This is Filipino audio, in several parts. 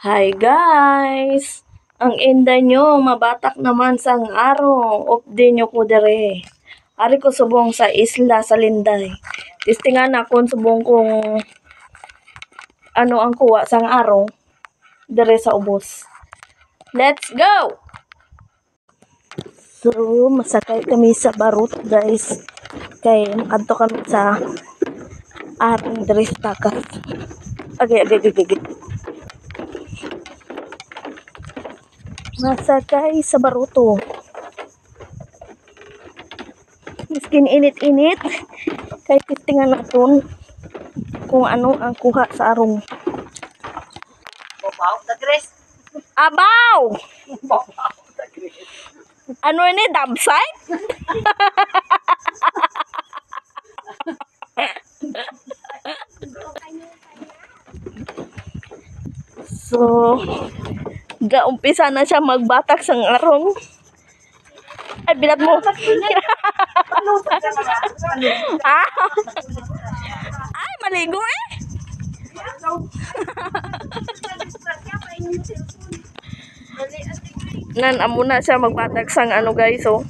Hi guys! Ang inday nyo, mabatak naman sang araw. Update nyo ko dere. Ari ko subong sa isla sa Linday. Tistingan ako subong kung ano ang kuha sang araw. Dere sa ubos. Let's go! So, masakay kami sa barut guys. Kay makadto kami sa ating dere sa takas. Agay. Masakay sa baruto. Miskin init-init. Kay tistingan naton kung ano ang kuha sa arong. Abaw! Ano ini? Dabsay? So, umpisa na siya magbatak sang arong. Ay, bilat mo. Ah? Ay, maligo eh. Amo na siya magbatak sang ano guys, oh.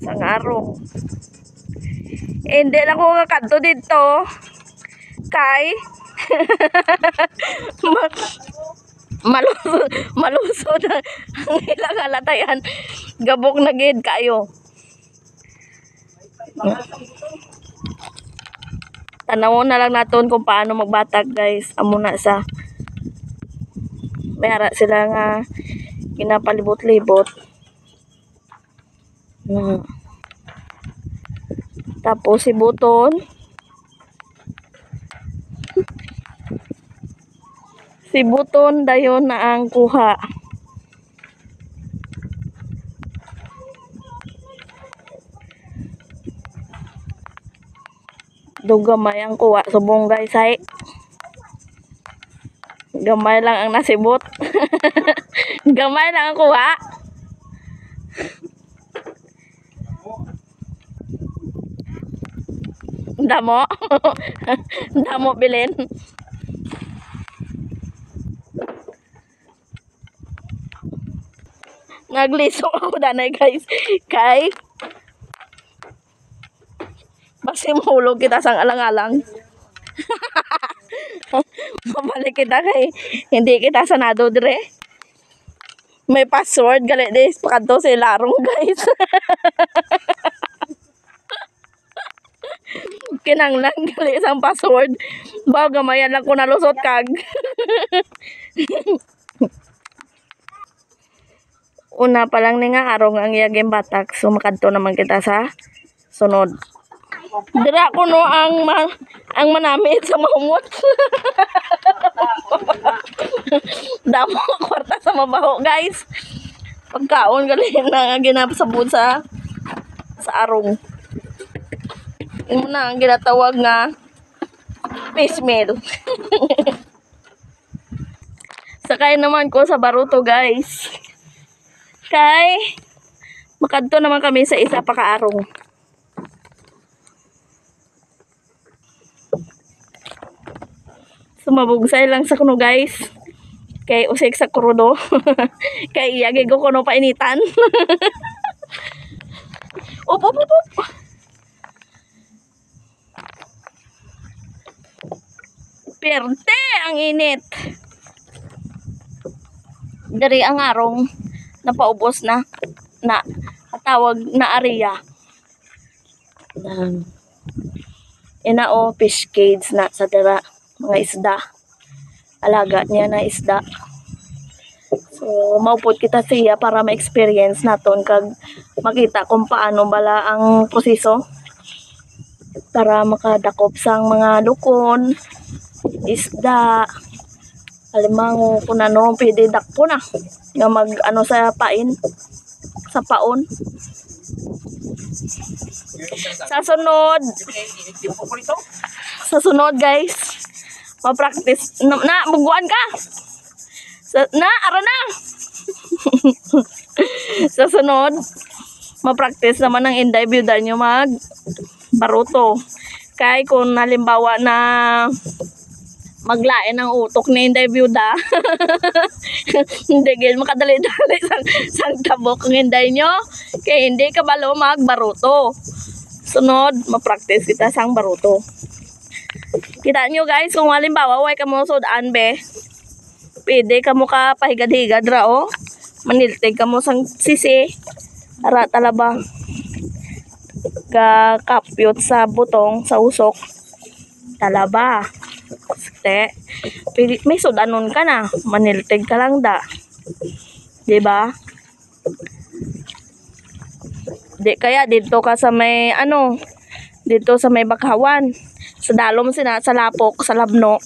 Sang arong. Hindi lang ko kakadto dito. Kay malusod ang ilang halatayan. Gabok na gid kayo. Tanawon na lang naton kung paano magbatak guys. Amo na sa mayara sila nga ginapalibot-libot. Tapos si buton dayon na ang kuha. Gamay ang kuha subong guys ay. Gamay lang ang nasibot. Gamay lang ang kuha. Damo. Damo bilin. Naglisok ako danay guys. Kay basi mahulog kita sang alang-alang. Mabalik kita kay hindi kita sanado dire. May password gali dis pakadto sa larong guys. Kinanglang gali sang password. Baw gamayan lang ko nalusot kag. Una pa lang ni nga arong ang iyaging batak. So makadto naman kita sa sunod. Dira ko no ang manamit sa mahumot. Damo kwarta sa mabaho guys. Pagkaon gali na ginapasabot sa arong. Imo na ang ginatawag nga fish meal. Sakay naman ko sa baruto guys. Kay makadto naman kami sa isa pa ka arong. Sumabugsay lang sa kuno guys. Kay usik sa krudo. Kay iyagi ko kuno painitan. Up. Perte ang init. Dari ang arong napaubos na tawag na area. Inao fish cage na sa dira mga isda. Alaga niya na isda. So maupod kita siya para ma-experience naton kag makita kung paano bala ang proseso para makadakop sang mga lukon, isda, alimango kung ano pwede dakpo na nga mag ano sa pain sa paon. Sa sunod guys ma-practice na buguan ka ara na. Sa sunod ma-practice naman ng inday byuda nyo mag baruto. Kay kung halimbawa na maglain ang utok ni Inday Byuda. Hindi gil makadali-dali sang tabok ng Inday nyo. Kaya hindi ka balo magbaruto. Sunod, ma-practice kita sang baruto. Kita nyo guys, kung halimbawa, way ka mo sudan be. Pwede ka mo ka pahigad-higad ra o. Maniltig ka mo sang sisi. Ara talaba. Kapyot sa butong, sa usok. Talaba. Te, may sudanon ka na, maniltig ka lang da. Diba? Di kaya dito ka sa may dito sa may Bakawan. Sa dalom sina sa lapok, sa labno.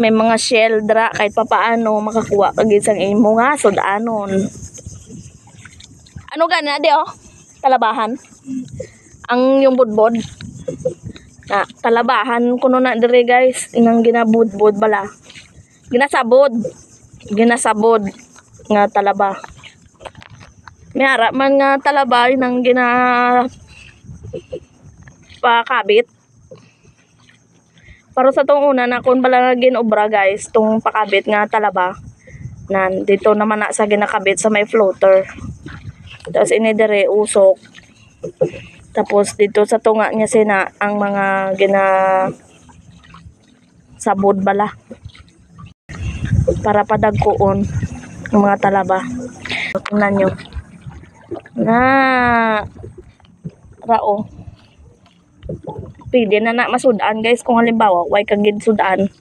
May mga shell dra kahit papaano makakuha ka gid sang imo nga sudanon. Ano gana di talabahan. Ang yung budbod. Na talabahan kuno na dire guys, inang ginabudbod bala. Ginasabod nga talaba. May ara man nga talaba inang pakabit. Para sa tong una na kun bala nga ginobra guys, tong pakabit nga talaba. Nan dito naman na sa ginakabit sa may floater. Tapos ini dire usok. Tapos dito sa tunga niya sina ang mga sabod bala. Para padagkuon ng mga talaba. Tingnan nyo. Na rao. Pwede na masudan guys kung halimbawa way kang sudan.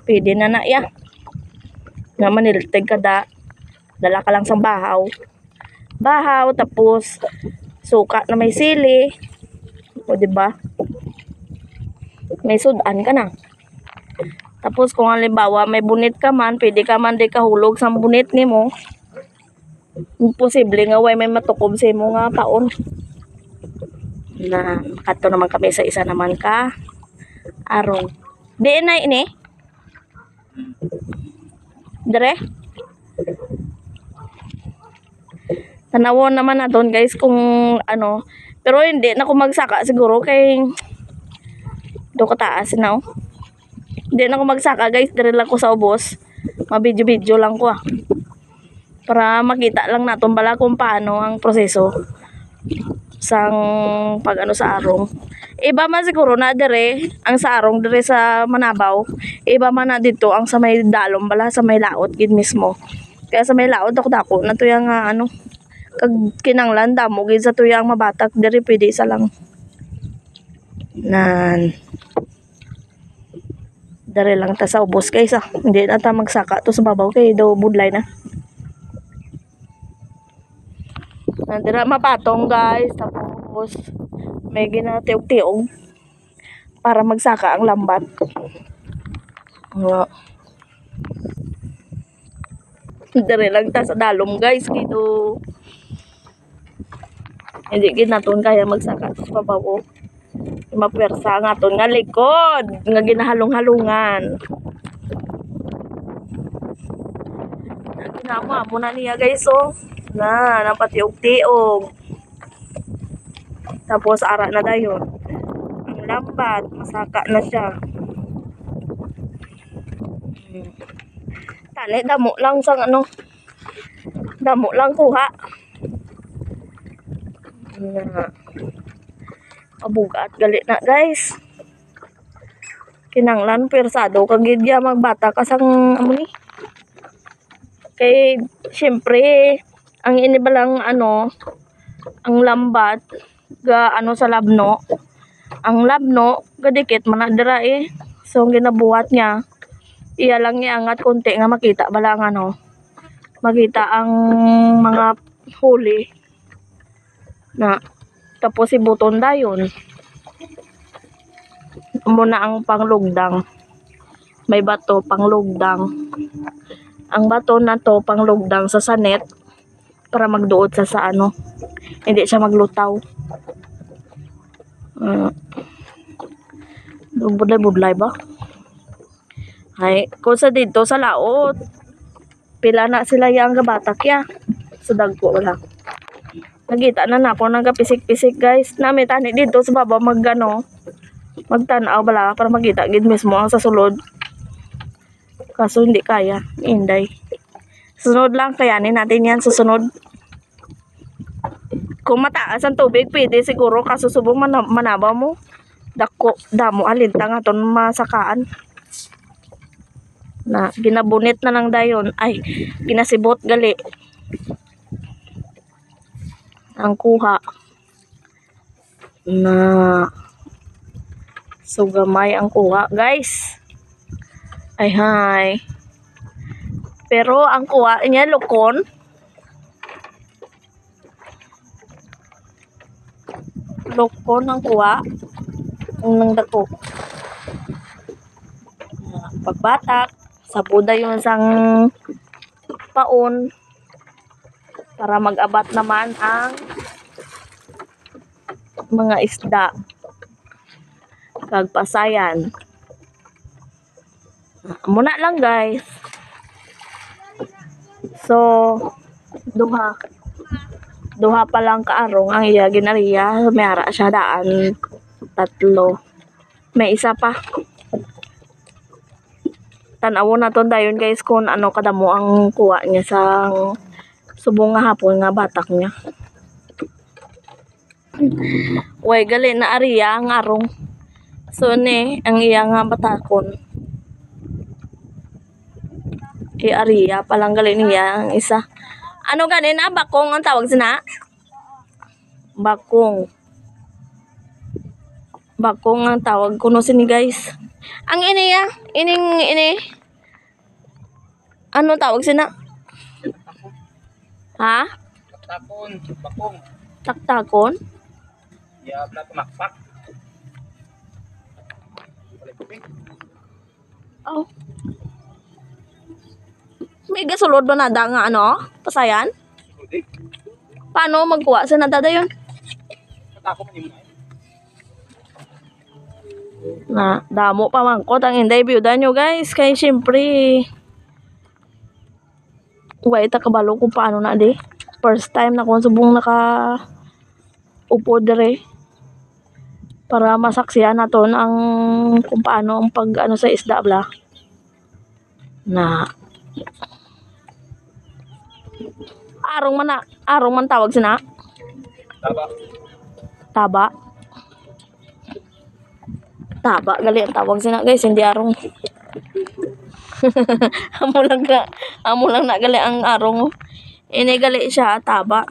Pwede na ya. Nga maniltig ka da. Dala ka lang sa bahaw. Tapos suka na may sili. O diba? May sudan ka na. Tapos kung halimbawa may bunit ka man, pwede ka man di kahulog sa bunit nimo. Imposible nga way may matukob sa imo nga paon. Na kato naman kami sa isa naman ka arong. Di na ini. Dire. Tanawon naman na doon guys kung pero hindi na ko magsaka siguro kay do kataas na Hindi na ko magsaka guys, dire lang ko sa ubos. Mabidyo-bidyo lang ko para makita lang naton bala kung paano ang proseso sang pag sa arong. Iba man siguro na dire ang sa arong dire sa Manabaw. Iba man na dito ang sa may dalom bala sa may laot gid mismo. Kaya sa may laot dako na to yang kag kinanglan damo gid sa tuyang mabatak diri pwede isa lang. Nan dere lang ta sa ubos guys Hindi na ta magsaka to sa babaw kay daw budlay na. Nandira mapatong guys tapos may ginatiog-tiog para magsaka ang lambat. Dere lang ta sa dalom guys kito. Hindi ginaton kaya magsaka sa babaw. Mapersa nga ton nga likod nga ginahalong-halungan. Ginamo mo na niya guys na napatiog-tiog. Tapos ara na dayon. Ang lambat masaka na siya. Tani damo lang sang damo lang kuha. Abugat gali na guys. Kinanglan persado kagid ya magbata ka sang ni. Kay syempre ang inibalang ang lambat ga sa labno. Ang labno gadikit man na dira So ang ginabuhat niya iya lang iangat konti nga makita bala ang makita ang mga huli na tapos ibuton dayon muna ang panglugdang. May bato panglugdang. Ang bato na to panglugdang sa sanet para magduot sa hindi siya maglutaw. Budlay ba? Ay, kung sa dito sa laot pila na sila yang gabatak ya. Sa dagko wala. Nagita na ako ng kapisik-pisik guys. Nami tani dito sa baba Magtanaw bala para makita gid mismo ang sa sulod. Kaso hindi kaya, inday. Sunod lang, kayanin natin yan, susunod. Kung mataas ang tubig, pwede siguro, kaso subong manabaw mo. Damo alintang aton masakaan. Na ginabunit na lang dayon. Ay, ginasibot gali. Ang kuha. Na sugamay ang kuha, guys. Ay, hi. Pero ang kuha niya lukon. Lukon ang kuha. Ang dako. Pagbatak, sabuda yung isang paon para mag-abat naman ang mga isda. Kagpasayan. Muna lang, guys. So, duha pa lang kaarong ang iya ginariya. Mayara siya daan 3. May isa pa. Tanawo na to dayon, guys, kung ano kadamo ang kuha niya sa subong nga hapon nga batak niya. Way gali na ariya ang arong. So ni ang iya nga batakon. Ariya palang gali niya ang isa. Ano gani na bakong ang tawag sina? Bakong. Bakong ang tawag kuno sini, guys. Ang ini ano tawag sina? Ha? Takon, bakong. Taktakon? Ya, makpak. Oh. May gasulod ba nada nga ano? Pasayan? Paano magkuha sa nada yun? Takon man yun. Na, damo pa mangkot ang inday biyuda nyo, guys. Kaya syempre, way kabalo kung paano na di. First time na kung subong upo dire. Para masaksiyan naton ang kung paano ang pag ano sa isda bla. Na arong man tawag sina? Taba gali ang tawag sina, guys, hindi arong. amo lang na gali ang arong. Ini gali siya taba.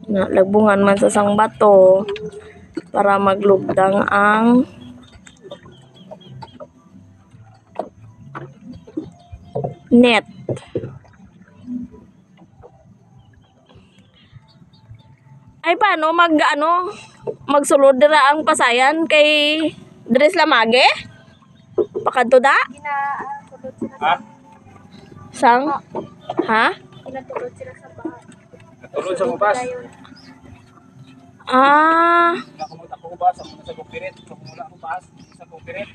Na lagbungan man sa sang bato para maglugdang ang net. Ay paano magsulod dira ang pasayan kay Dres Lamage? Pakadto da? Ha? Sang? Ha? Pinatulog sila sa bahay. Natulog sa ubas. Ah, Nakamunta ko ubas sa kupirit. Kumula ubas sa kupirit.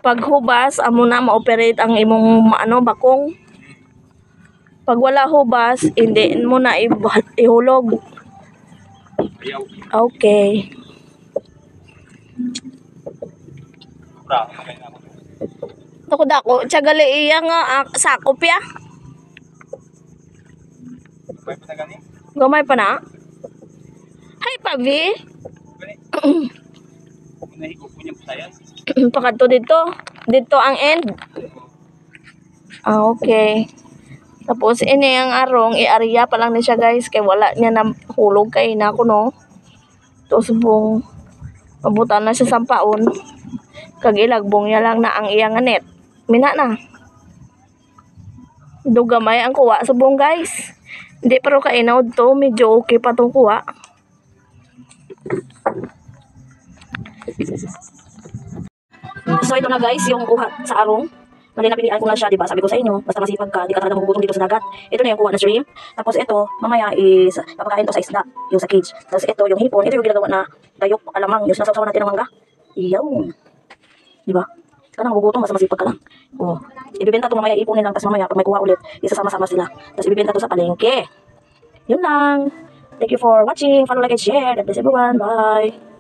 paghubas amo na ma-operate ang imong bakong. Pag wala hubas, hindi mo na ihulog. Ayaw. Okay. Bra, okay na ako. Dako, tiyagali iya nga sakop ya. May pa na gani? Gamay pa na. Hay pavi. Gani. Nahigo po niyang putayan. Pakadto dito. Dito ang end. Okay. Tapos ini ang arong iariya pa lang ni siya, guys, kay wala niya na hulog kay na kuno. To subong mabutan na siya sampaon. Kag ilagbong niya lang na ang iyang net. Mina na. Dugamay ang kuha subong, guys. Hindi pero kainaw to, medyo okay pa tong kuha. So ito na, guys, yung kuha sa arong. Mali na pilihan ko lang siya, diba? Sabi ko sa inyo, basta masipag ka, di ka talaga magugutom dito sa dagat. Ito na yung kuha na shrimp. Tapos ito, mamaya is papakain to sa isda, yung sa cage. Tapos ito yung hipon, ito yung ginagawa na dayok, alamang, yung sinasaw-sawa natin ng mangga. Iyaw. Diba? Di ka na magugutom, basta masipag ka lang. Oh. Ibibenta to mamaya, ipunin lang, tapos mamaya, pag may kuha ulit, isasama-sama sila. Tapos ibibenta to sa palengke. Yun lang. Thank you for watching. Follow, like, and share. God bless everyone. Bye.